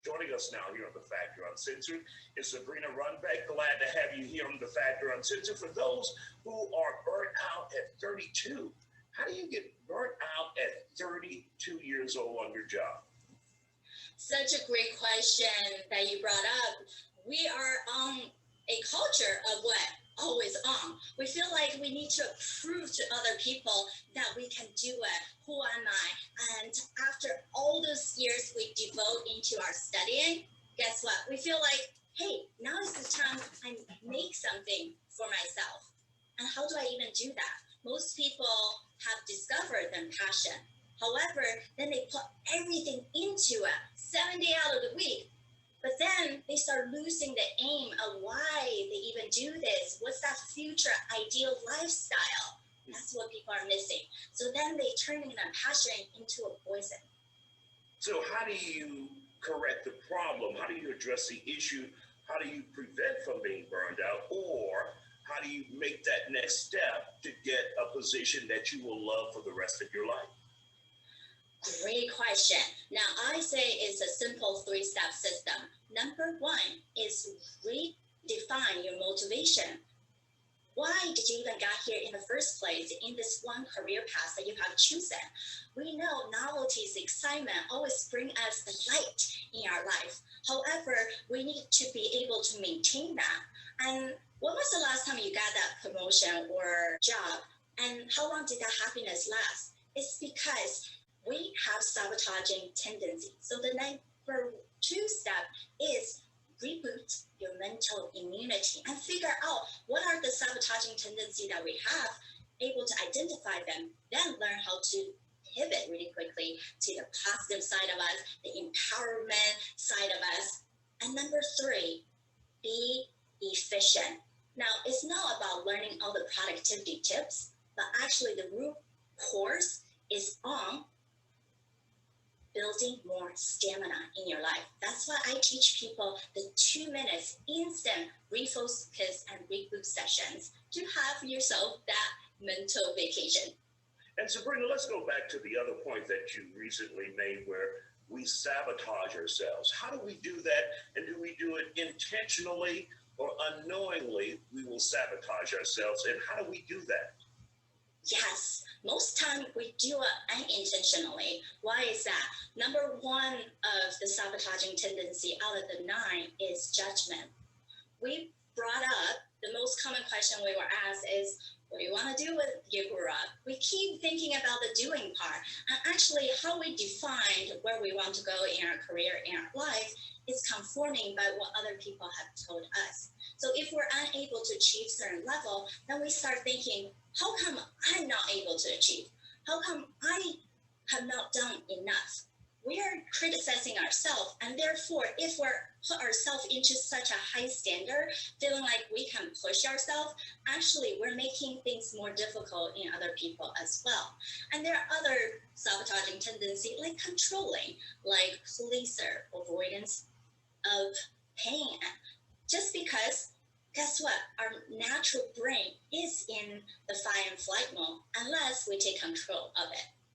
Joining us now here on The Factor Uncensored is Sabrina Runbeck. Glad to have you here on The Factor Uncensored. For those who are burnt out at 32, how do you get burnt out at 32 years old on your job? Such a great question that you brought up. We are on a culture of what? Always on. We feel like we need to prove to other people that we can do it. Who am I? And after all those years we devote into our studying, guess what? We feel like, hey, now is the time I make something for myself. And how do I even do that? Most people have discovered their passion. However, then they put everything into it, 7 days out of the week. But then they start losing the aim of why they even do this. What's that future ideal lifestyle? That's what people are missing. So then they turn their passion into a poison. So how do you correct the problem? How do you address the issue? How do you prevent from being burned out? Or how do you make that next step to get a position that you will love for the rest of your life? Great question. Now, I say it's a simple 3-step system. Number 1 is redefine your motivation. Why did you even get here in the first place in this one career path that you have chosen? We know novelties, excitement always bring us the light in our life. However, we need to be able to maintain that. And when was the last time you got that promotion or job? And how long did that happiness last? It's because we have sabotaging tendencies. So the number 2 step is reboot your mental immunity and figure out what are the sabotaging tendencies that we have, able to identify them, then learn how to pivot really quickly to the positive side of us, the empowerment side of us. And number 3, be efficient. Now, it's not about learning all the productivity tips, but actually the root course is on building more stamina in your life. That's why I teach people the 2 minutes instant refocus and reboot sessions to have yourself that mental vacation. And Sabrina, let's go back to the other point that you recently made where we sabotage ourselves. How do we do that? And do we do it intentionally or unknowingly? We will sabotage ourselves. And how do we do that? Yes, most time we do it unintentionally. Why is that? Number 1 of the sabotaging tendency out of the 9 is judgment. We brought up the most common question we were asked is, what do you want to do when you grow up? We keep thinking about the doing part. And actually how we define where we want to go in our career, in our life, is conforming by what other people have told us. So if we're unable to achieve certain level, then we start thinking, how come I'm not able to achieve? How come I have not done enough? We are criticizing ourselves, and therefore, if we're put ourselves into such a high standard, feeling like we can push ourselves, actually we're making things more difficult in other people as well. And there are other sabotaging tendencies like controlling, like pleaser, avoidance of pain. Just because, guess what? Our natural brain is in the fight and flight mode unless we take control of it.